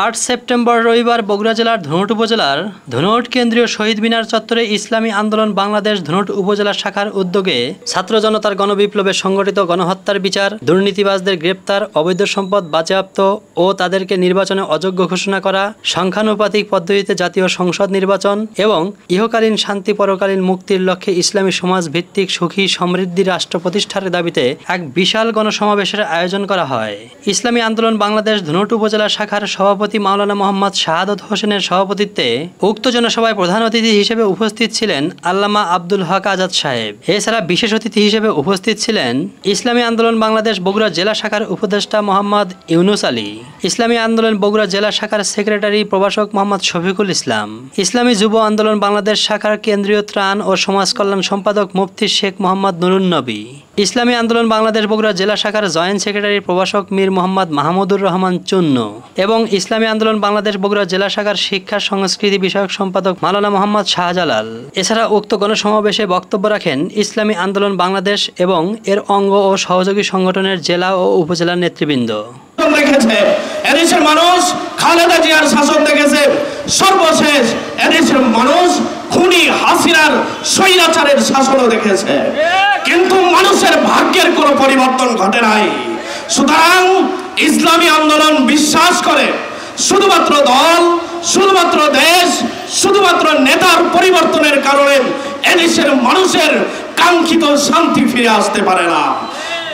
8 September রবিবার বগুড়া জেলার ধুনট উপজেলার ধুনট কেন্দ্রীয় শহীদ মিনার চত্বরে ইসলামী আন্দোলন বাংলাদেশ ধুনট উপজেলা শাখার উদ্যোগে ছাত্র জনতার গণবিপ্লবে সংগঠিত গণহত্যার বিচার, দুর্নীতিবাজদের গ্রেপ্তার, অবৈধ সম্পদ বাজেয়াপ্ত ও তাদেরকে নির্বাচনে অযোগ্য ঘোষণা করা, সংখ্যানুপাতিক পদ্ধতিতে জাতীয় সংসদ নির্বাচন এবং ইহকালীন শান্তি পরকালীন মুক্তির লক্ষ্যে ইসলামী সমাজ ভিত্তিক সুখী সমৃদ্ধি রাষ্ট্র প্রতিষ্ঠার দাবিতে এক বিশাল গণসমাবেশের আয়োজন করা হয়। ইসলামী আন্দোলন বাংলাদেশ ধুনট উপজেলা শাখার সভাপতি মাওলানা মোহাম্মদ শাহাদত হোসেনের সভাপতিত্বে উক্ত জনসভায় প্রধান অতিথি হিসেবে উপস্থিত ছিলেন আল্লামা আব্দুল হক আজাদ সাহেব। এছাড়া বিশেষ অতিথি হিসেবে উপস্থিত ছিলেন ইসলামী আন্দোলন বাংলাদেশ বগুড়া জেলা শাখার উপদেষ্টা মোহাম্মদ ইউনুস আলী, ইসলামী আন্দোলন বগুড়া জেলা শাখার সেক্রেটারি প্রভাষক মোহাম্মদ শফিকুল ইসলাম, ইসলামী যুব আন্দোলন বাংলাদেশ শাখার কেন্দ্রীয় ত্রাণ ও সমাজ কল্যাণ সম্পাদক মুফতি শেখ মোহাম্মদ নুরুন নবী, ইসলামী আন্দোলন বাংলাদেশ বগুড়া জেলা শাখার জয়েন্ট সেক্রেটারি প্রভাষক মীর মোহাম্মদ মাহমুদুর রহমান চুন্ন এবং ইসলামী আন্দোলন বাংলাদেশ বগুড়া জেলা শাখার শিক্ষা সংস্কৃতি বিষয়ক সম্পাদক মাওলানা মোহাম্মদ শাহজালাল। এছাড়া উক্ত গণসমাবেশে বক্তব্য রাখেন ইসলামী আন্দোলন বাংলাদেশ এবং এর অঙ্গ ও সহযোগী সংগঠনের জেলা ও উপজেলার নেতৃবৃন্দ। এদেশের মানুষ খালেদা জিয়ার শাসন দেখেছে, সর্বশেষ এদেশের মানুষ খুনি হাসিনার স্বৈরাচারের শাসনও দেখেছে, কিন্তু মানুষের ভাগ্যের কোনো পরিবর্তন ঘটে নাই। সুতরাং ইসলামী আন্দোলন বিশ্বাস করে শুধুমাত্র দল, শুধুমাত্র দেশ, শুধুমাত্র নেতার পরিবর্তনের কারণে এদেশের মানুষের কাঙ্ক্ষিত শান্তি ফিরে আসতে পারে না।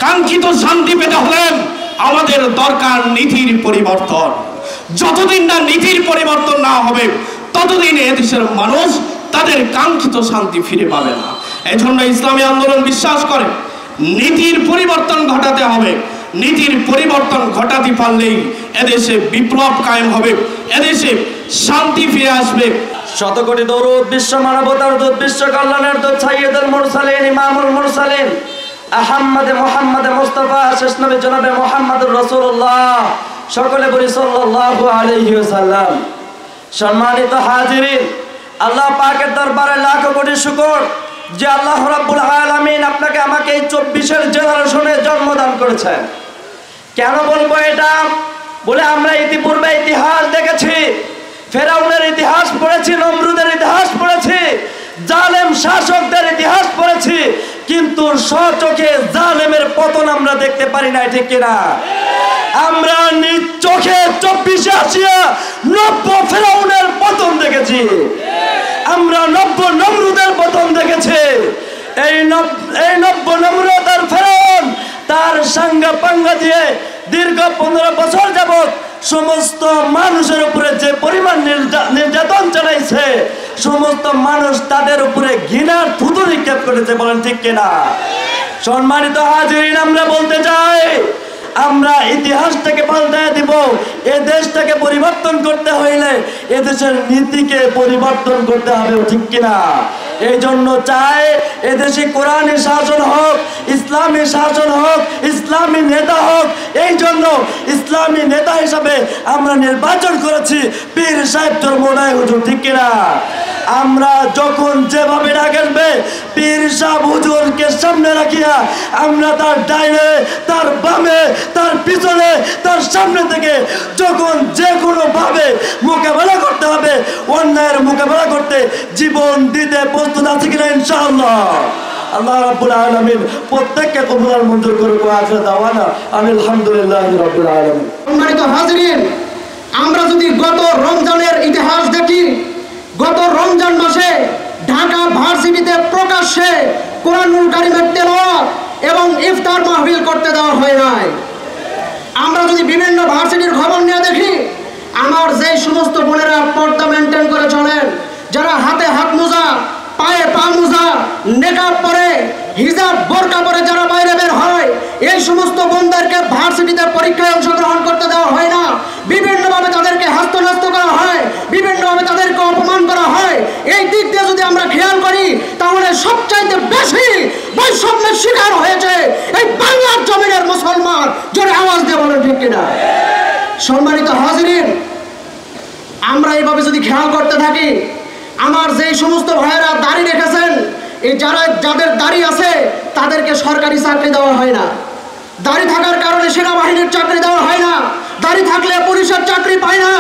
কাঙ্ক্ষিত শান্তি পেতে হলে আমাদের দরকার নীতির পরিবর্তন। যতদিন না নীতির পরিবর্তন না হবে ততদিন এদেশের মানুষ তাদের কাঙ্ক্ষিত শান্তি ফিরে পাবে না। এজন্য ইসলামী আন্দোলন বিশ্বাস করে নীতির পরিবর্তন ঘটাতে হবে। নীতির পরিবর্তন ঘটাতে পারলেই এদেশে বিপ্লব কায়েম হবে, এদেশে শান্তি ফিরে আসবে। শতকোটি দরুদ বিশ্ব মানবতার দূত, বিশ্ব কল্যাণের দূত সাইয়্যিদুল মুরসালিন, ইমামুল মুরসালিন আহমদে মুহাম্মদে মুস্তাফা শেষ নবী জনাবে মুহাম্মদুর রাসূলুল্লাহ, সকলে বলি সাল্লাল্লাহু আলাইহি ওয়াসাল্লাম। সম্মানিত হাজিরিন, আল্লাহ পাকের দরবারে লাখ কোটি শুকর যে আল্লাহ রাব্বুল আলামিন আপনাকে আমাকে এই 24 জেনারেশনে জন্মদান করেছেন। কেন বলবো এটা? বলে আমরা ইতিপূর্বে ইতিহাস দেখেছি, ফেরাউনের ইতিহাস পড়েছি, নমরুদের ইতিহাস পড়েছি, জালেম শাসকদের ইতিহাস পড়েছি, কিন্তু স্বচোখে জালেমের পতন আমরা দেখতে পারি না, ঠিক কিনা? আমরা নিজ চোখে 24 আসিয়া 90 ফেরাউনের পতন দেখেছি, আমরা 90 নমরুদের পতন দেখেছি। এই 90 নমরুদ আর ফেরাউন তার সাঙ্গা পাঙ্গা দিয়ে দীর্ঘ 15 বছর যাবত সমস্ত মানুষের উপরে যে পরিমাণ নির্যাতন চালাইছে, সমস্ত মানুষ তাদের উপরে ঘৃণার থুতু নিক্ষেপ করেছে, বলেন ঠিক কিনা? সম্মানিত হাজিরিন, আমরা বলতে চাই আমরা ইতিহাসটাকে পাল্টায় দিব। এ দেশটাকে পরিবর্তন করতে হইলে এদেশের নীতিকে পরিবর্তন করতে হবে, ঠিক কিনা? এই জন্য চাই এদেশে কোরআনী শাসন হোক, ইসলামী শাসন হোক, ইসলামী নেতা হোক। এই জন্য ইসলামী নেতা হিসাবে আমরা নির্বাচন করেছি পীর সাহেব চরমোনাই হুজুর, ঠিক কিনা? আমরা যখন যেভাবে ডাকবে পীর সাহেব হুজুরকে সামনে রাখিয়া আমরা তার ডাইনে, তার বামে, তার পিছনে, তার সামনে থেকে যখন যে কোনো ভাবে মোকাবেলা করতে হবে, অন্যায়ের মোকাবেলা করতে জীবন দিতে প্রস্তুত আছে কিনা ইনশাআল্লাহ? আল্লাহ রাব্বুল আলামিন প্রত্যেককে কবুল মঞ্জুর করুক। আখির দাওয়ানা আলহামদুলিল্লাহি রাব্বিল আলামিন। সম্মানিত হাজিরিন, আমরা যদি গত রমজানের ইতিহাস দেখি, গত রমজান মাসে ঢাকা ভার্সিটিতে প্রকাশ্যে কোরআনুল কারীমের তেলাওয়াত এবং ইফতার মাহফিল করতে দেওয়া হয় নাই। আমরা যদি বিভিন্ন ভার্সিটির খবর নিয়ে দেখি, আমার যে সমস্ত বোনেরা পর্দা মেনটেন করে চলেন, যারা হাতে হাত মোজা, পায়ে পা মোজা, নেকাব পরে, হিজাব বোরকা পরে যারা বাইরে বের হয়, এই সমস্ত বোনদেরকে ভার্সিটিতে পরীক্ষায় অংশগ্রহণ করতে দেওয়া হয় না। বিভিন্নভাবে তাদেরকে হস্তন্যস্ত করা হয়, বিভিন্নভাবে তাদেরকে অপমান করা হয়। এই দিক দিয়ে যদি আমরা খেয়াল করি তাহলে সবচাইতে বেশি বৈষম্যের শিকার হয়েছে এই বাংলার জমিনের মুসলমান। জোরে আওয়াজ দিয়ে বলেন ঠিক কিনা? সম্মানিত হাজিরিন, আমরা এইভাবে যদি খেয়াল করতে থাকি, আমার যে সমস্ত ভাইয়েরা দাড়ি রেখেছেন, এই যাদের দাড়ি আছে তাদেরকে সরকারি চাকরি দেওয়া হয় না। দাড়ি থাকার কারণে সেনাবাহিনীর চাকরি দেওয়া হয় না, দাড়ি থাকলে পুলিশের চাকরি পায় না।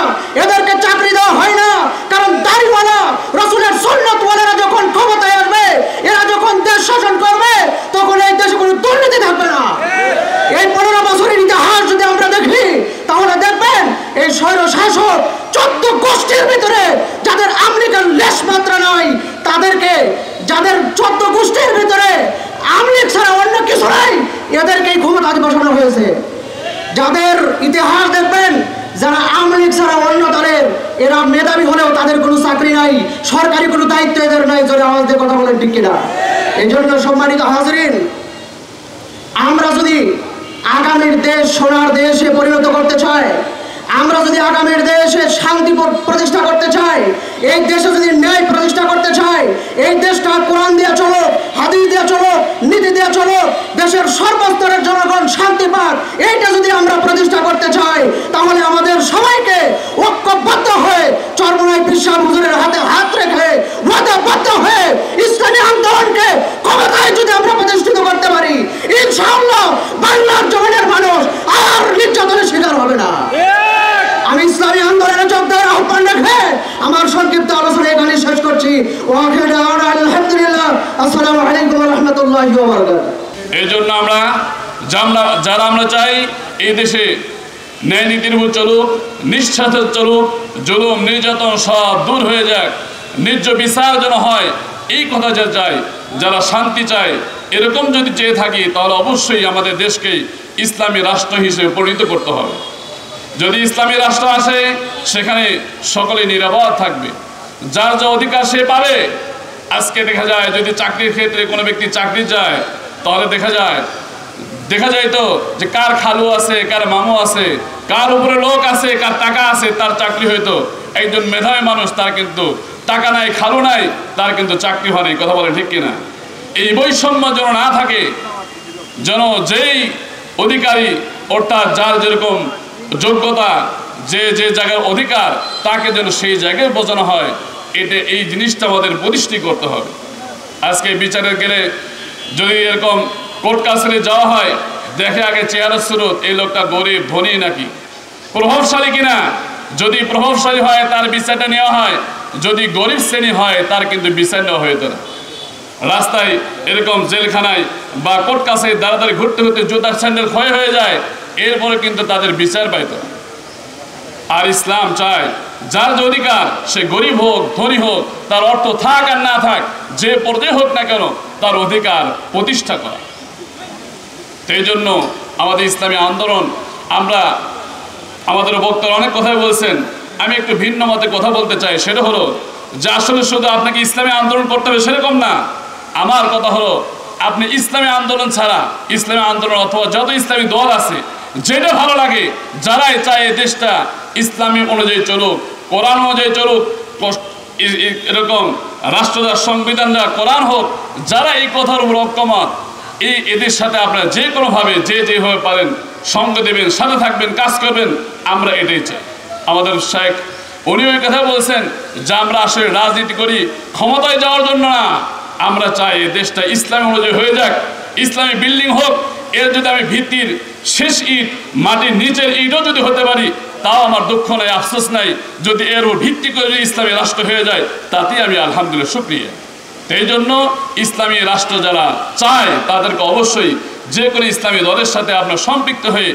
এই স্বৈর শাসক 14 গোষ্ঠীর ভিতরে যাদের আমলিকের লেশ মাত্রা নাই, তাদেরকে, যাদের 14 গোষ্ঠীর ভিতরে আমলিক ছাড়া অন্য কিছু নাই, এদেরকেই ক্ষমতা বসানো হয়েছে। যাদের ইতিহাস দেখবেন, যারা আমলিক ছাড়া অন্য দলের, এরা মেধাবী হলেও তাদের কোনো চাকরি নাই, সরকারি কোনো দায়িত্ব এদের নাই। জোরে আওয়াজ দিয়ে কথা বলেন ঠিক কিনা? এই জন্য সম্মানিত হাজরিন, আমরা যদি আগামীর দেশ সোনার দেশে পরিণত করতে চাই, আমরা যদি আগামীর দেশে শান্তি প্রতিষ্ঠা করতে চাই, এই দেশে যদি ন্যায় প্রতিষ্ঠা করতে চাই, এই দেশটা কোরআন দিয়ে চলো, হাদিস দিয়ে চলো, নীতি দিয়ে চলো, দেশের সর্বস্তরের জনগণ শান্তি পাক, এইটা যদি আমরা প্রতিষ্ঠা করতে চাই, তাহলে আমাদের সবাইকে ঐক্যবদ্ধ হয়ে চরমোনাই পীর সাহেব হুজুরের হাতে হাত রেখে ওয়াদাবদ্ধ হয়ে ইসলামী আন্দোলনকে ক্ষমতায় যদি আমরা প্রতিষ্ঠিত করতে পারি, ইনশাআল্লাহ বাংলার জমিনের মানুষ আর নির্যাতনের শিকার হবে না। আমি ইসলামী আন্দোলনে যোগ দেওয়ার আহ্বান রেখে আমার সংক্ষিপ্ত আলোচনা এখানে শেষ করছি। আলহামদুলিল্লাহ, আসসালামু আলাইকুম ওয়া রাহমাতুল্লাহি ওয়া বারাকাতুহু। এই জন্য যারা আমরা চাই এই দেশে ন্যায় নীতির উপর চলুক, নিঃস্বার্থ চলুক, জুলুম নির্যাতন সব দূর হয়ে যাক, ন্যায্য বিচার যেন হয়, এই কথা যা চাই, যারা শান্তি চায়, এরকম যদি চেয়ে থাকি, তাহলে অবশ্যই আমাদের দেশকে ইসলামী রাষ্ট্র হিসেবে পরিণত করতে হবে। যদি ইসলামী রাষ্ট্র আসে, সেখানে সকলে নিরাপদ থাকবে, যার যা অধিকার সে পাবে। আজকে দেখা যায় যদি চাকরির ক্ষেত্রে কোনো ব্যক্তি চাকরি যায়, তাহলে দেখা যায় তো যে কার খালু আছে, কার মামু আছে, কার উপরে লোক আছে, কার টাকা আছে, তার চাকরি হয়তো। একজন মেধাবী মানুষ, তার কিন্তু টাকা নাই, খালু নাই, তার কিন্তু চাকরি হয় নাই। কথা বলে ঠিক কিনা? এই বৈষম্য যেন না থাকে, যেন যেই অধিকারী, অর্থাৎ যার যেরকম যোগ্যতা, যে যে জায়গার অধিকার, তাকে যেন সেই জায়গায় বোঝানো হয়। এই জিনিসটা আমাদের প্রতিষ্ঠিত করতে হবে। আজকে বিচারের গেলে যদি এরকম কোর্ট কাছারি যাওয়া হয়, দেখে আগে চেহারা স্রোত, এই লোকটা গরিব ধনী নাকি প্রভাবশালী কিনা। যদি প্রভাবশালী হয় তার বিচারটা নেওয়া হয়, যদি গরিব শ্রেণী হয় তার কিন্তু বিচার নেওয়া হতো না। রাস্তায় এরকম জেলখানায় বা কোর্ট কাছারি দাঁড়াদাঁড়ি ঘুরতে ঘুরতে জুতার স্যান্ডেল ক্ষয় হয়ে যায়, এরপরে কিন্তু তাদের বিচার পাইত। আর ইসলাম চায় যার যে অধিকার, সে গরিব হোক ধনী হোক, তার অর্থ থাক আর না থাক, যে পর্যায়ে হোক না কেন, তার অধিকার প্রতিষ্ঠা করা। এই জন্য আমাদের ইসলামী আন্দোলন, আমরা আমাদের বক্তারা অনেক কথাই বলছেন, আমি একটু ভিন্ন মতে কথা বলতে চাই। সেটা হলো যে আসলে শুধু আপনাকে ইসলামী আন্দোলন করতে হবে সেরকম না। আমার কথা হলো, আপনি ইসলামী আন্দোলন ছাড়া, ইসলামী আন্দোলন অথবা যত ইসলামী দল আছে, যেটা ভালো লাগে, যারাই চায় দেশটা ইসলামী অনুযায়ী চলুক, কোরআন অনুযায়ী চলুক, এরকম রাষ্ট্রদার সংবিধানটা কোরআন হোক, যারা এই কথার উপর ঐক্যমত, এদের সাথে আপনারা যে কোনোভাবে যেভাবে পারেন সঙ্গ দেবেন, সাথে থাকবেন, কাজ করবেন, আমরা এটাই চাই। আমাদের শেখ উনিও এই কথা বলছেন যে আমরা আসলে রাজনীতি করি ক্ষমতায় যাওয়ার জন্য না, আমরা চাই এই দেশটা ইসলামী অনুযায়ী হয়ে যাক, ইসলামী বিল্ডিং হোক। এর যদি আমি ভিত্তির শেষ ইট, মাটির নিচের ইটও যদি হতে পারি, তাও আমার দুঃখ নাই, আফসোস নাই। যদি এর ভিত্তি করে যদি ইসলামী রাষ্ট্র হয়ে যায়, তাতেই আমি আলহামদুলিল্লাহ শুকরিয়া। এই জন্য ইসলামী রাষ্ট্র যারা চায়, তাদেরকে অবশ্যই যে কোনো ইসলামী দলের সাথে আপনার সম্পৃক্ত হয়ে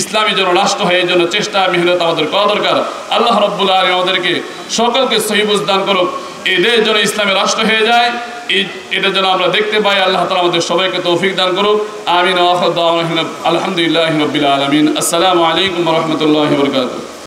ইসলামী যেন রাষ্ট্র হয়, এই জন্য চেষ্টা মেহনত আমাদের করা দরকার। আল্লাহ রাব্বুল আলামিন আমাদেরকে সকলকে সহি বুঝ দান করুক, এই দেশ যেন ইসলামী রাষ্ট্র হয়ে যায়, এটা যেন আমরা দেখতে পাই। আল্লাহ তাআলা আমাদের সবাইকে তৌফিক দান করুক। আমিন। আলহামদুলিল্লাহি রাব্বিল আলামিন। আসসালামু আলাইকুম ওয়া রাহমাতুল্লাহি ওয়া বারাকাতুহু।